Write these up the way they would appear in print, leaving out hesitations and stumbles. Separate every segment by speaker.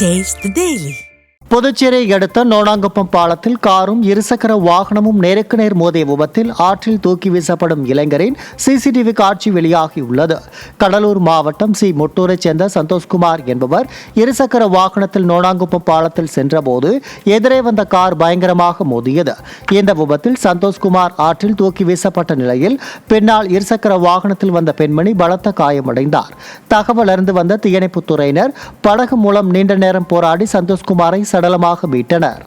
Speaker 1: Taste the Daily.
Speaker 2: புதுச்சேரியை அடுத்த நோனாங்குப்பம் பாலத்தில் காரும் இருசக்கர வாகனமும் நேருக்கு நேர் மோதிய விபத்தில் ஆற்றில் தூக்கி வீசப்படும் இளைஞரின் சிசிடிவி காட்சி வெளியாகியுள்ளது. கடலூர் மாவட்டம் முட்டூரைச் சேர்ந்த சந்தோஷ்குமார் என்பவர் இருசக்கர வாகனத்தில் நோனாங்குப்பம் பாலத்தில் சென்றபோது எதிரே வந்த கார் பயங்கரமாக மோதியது. இந்த விபத்தில் சந்தோஷ்குமார் ஆற்றில் தூக்கி வீசப்பட்ட நிலையில் பின்னால் இருசக்கர வாகனத்தில் வந்த பெண்மணி பலத்த காயமடைந்தார். தகவல் அறிந்து வந்த தீயணைப்புத் துறையினர் படகு மூலம் நீண்ட நேரம் போராடி சந்தோஷ்குமாரை சடலமாக மீட்டனர்.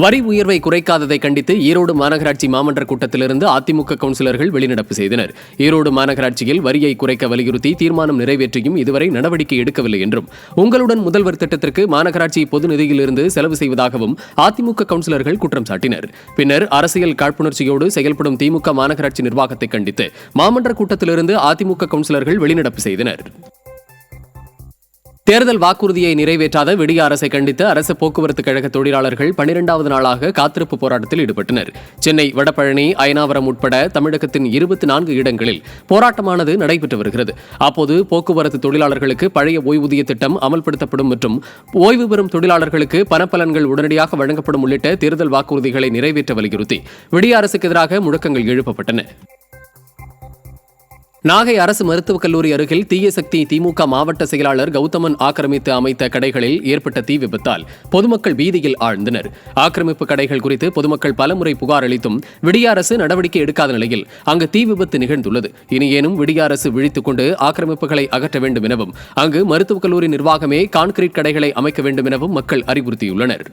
Speaker 3: வரி உயர்வை குறைக்காததை கண்டித்து ஈரோடு மாநகராட்சி மாமன்ற கூட்டத்திலிருந்து அதிமுக கவுன்சிலர்கள் வெளிநடப்பு செய்தனர். ஈரோடு மாநகராட்சியில் வரியை குறைக்க வலியுறுத்தி தீர்மானம் நிறைவேற்றியும் இதுவரை நடவடிக்கை எடுக்கவில்லை என்றும், உங்களுடன் முதல்வர் திட்டத்திற்கு மாநகராட்சி பொது நிதியிலிருந்து செலவு செய்வதாகவும் அதிமுக கவுன்சிலர்கள் குற்றம் சாட்டினர். பின்னர் அரசியல் காழ்ப்புணர்ச்சியோடு செயல்படும் திமுக மாநகராட்சி நிர்வாகத்தை கண்டித்து மாமன்ற கூட்டத்திலிருந்து அதிமுக கவுன்சிலர்கள் வெளிநடப்பு செய்தனர். தேர்தல் வாக்குறுதியை நிறைவேற்றாத விடிய அரசை கண்டித்து அரசு போக்குவரத்து கழக தொழிலாளர்கள் 12வது நாளாக காத்திருப்பு போராட்டத்தில் ஈடுபட்டனர். சென்னை வடபழனி, அயனாவரம் உட்பட தமிழகத்தின் 24 இடங்களில் போராட்டமானது நடைபெற்று வருகிறது. அப்போது போக்குவரத்து தொழிலாளர்களுக்கு பழைய ஓய்வூதிய திட்டம் அமல்படுத்தப்படும் மற்றும் ஓய்வு பெறும் தொழிலாளர்களுக்கு பணப்பலன்கள் உடனடியாக வழங்கப்படும் உள்ளிட்ட தேர்தல் வாக்குறுதிகளை நிறைவேற்ற வலியுறுத்தி விடிய அரசுக்கு எதிராக முழக்கங்கள் எழுப்பப்பட்டன. நாகை அரசு மருத்துவக் கல்லூரி அருகில் தீய சக்தி திமுக மாவட்ட செயலாளர் கௌதமன் ஆக்கிரமித்து அமைத்த கடைகளில் ஏற்பட்ட தீ விபத்தால் பொதுமக்கள் பீதியில் ஆழ்ந்தனர். ஆக்கிரமிப்பு கடைகள் குறித்து பொதுமக்கள் பலமுறை புகார் அளித்தும் விடிய அரசு நடவடிக்கை எடுக்காத நிலையில் அங்கு தீ விபத்து நிகழ்ந்துள்ளது. இனியேனும் விடிய அரசு விழித்துக் கொண்டு ஆக்கிரமிப்புகளை அகற்ற வேண்டும் எனவும், அங்கு மருத்துவக் கல்லூரி நிர்வாகமே கான்கிரீட் கடைகளை அமைக்க வேண்டும் எனவும் மக்கள் அறிவுறுத்தியுள்ளனர்.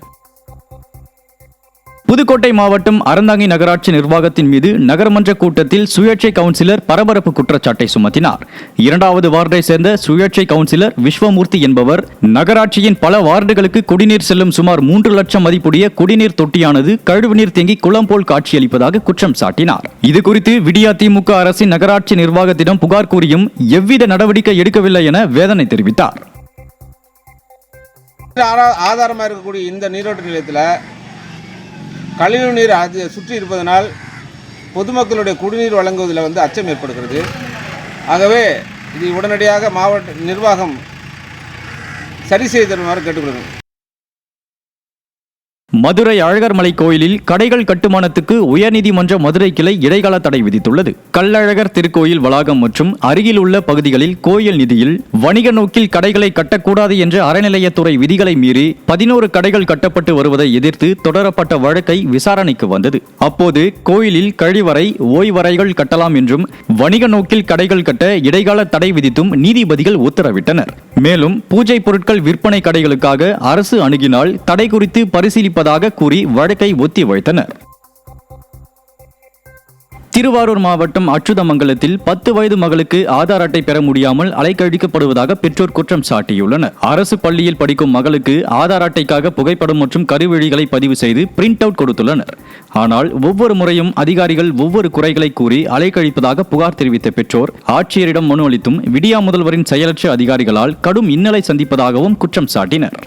Speaker 4: புதுக்கோட்டை மாவட்டம் அறந்தாங்கி நகராட்சி நிர்வாகத்தின் மீது நகரமன்ற கூட்டத்தில் சுயேட்சை கவுன்சிலர் பரபரப்பு குற்றச்சாட்டை சுமத்தினார். 2வது வார்டை சேர்ந்த சுயேட்சை கவுன்சிலர் விஸ்வமூர்த்தி என்பவர் நகராட்சியின் பல வார்டுகளுக்கு குடிநீர் செல்லும் சுமார் 3 லட்சம் மதிப்புடைய குடிநீர் தொட்டியானது கழிவுநீர் தேங்கி குளம் போல் காட்சியளிப்பதாக குற்றம் சாட்டினார். இதுகுறித்து விடியா திமுக அரசின் நகராட்சி நிர்வாகத்திடம் புகார் கூறியும் எவ்வித நடவடிக்கை எடுக்கவில்லை என வேதனை தெரிவித்தார்.
Speaker 5: ஆதாரமாக இருக்கக்கூடிய இந்த நீரோட்ட நிலையத்தில் கழிவு நீர் சுற்றி இருப்பதனால் பொதுமக்களுடைய குடிநீர் வழங்குவதில் அச்சம் ஏற்படுகிறது. ஆகவே இது உடனடியாக மாவட்ட நிர்வாகம் சரி செய்து தருமாறு கேட்டுக்கொள்கிறேன்.
Speaker 4: மதுரை அழகர்மலை கோயிலில் கடைகள் கட்டுமானத்துக்கு உயர்நீதிமன்ற மதுரை கிளை இடைக்கால தடை விதித்துள்ளது. கள்ளழகர் திருக்கோயில் வளாகம் மற்றும் அருகில் உள்ள பகுதிகளில் கோயில் நிதியில் வணிக நோக்கில் கடைகளை கட்டக்கூடாது என்ற அறநிலையத்துறை விதிகளை மீறி 11 கடைகள் கட்டப்பட்டு வருவதை எதிர்த்து தொடரப்பட்ட வழக்கை விசாரணைக்கு வந்தது. அப்போது கோயிலில் கழிவறை, ஓய்வறைகள் கட்டலாம் என்றும் வணிக நோக்கில் கடைகள் கட்ட இடைக்கால தடை விதித்தும் நீதிபதிகள் உத்தரவிட்டனர். மேலும் பூஜை பொருட்கள் விற்பனை கடைகளுக்காக அரசு அணுகினால் தடை குறித்து பரிசீலிப்பதாக கூறி வழக்கை ஒத்திவைத்தனர். திருவாரூர் மாவட்டம் அச்சுதமங்கலத்தில் 10 வயது மகளுக்கு ஆதார் அட்டை பெற முடியாமல் அலைக்கழிக்கப்படுவதாக பெற்றோர் குற்றம் சாட்டியுள்ளனர். அரசு பள்ளியில் படிக்கும் மகளுக்கு ஆதார் அட்டைக்காக புகைப்படம் மற்றும் கருவிழிகளை பதிவு செய்து பிரிண்ட் அவுட் கொடுத்துள்ளனர். ஆனால் ஒவ்வொரு முறையும் அதிகாரிகள் ஒவ்வொரு குறைகளை கூறி அலைக்கழிப்பதாக புகார் தெரிவித்த பெற்றோர் ஆட்சியரிடம் மனு அளித்தும் விடியா முதல்வரின் செயலற்ற அதிகாரிகளால் கடும் இன்னலை சந்திப்பதாகவும் குற்றம் சாட்டினர்.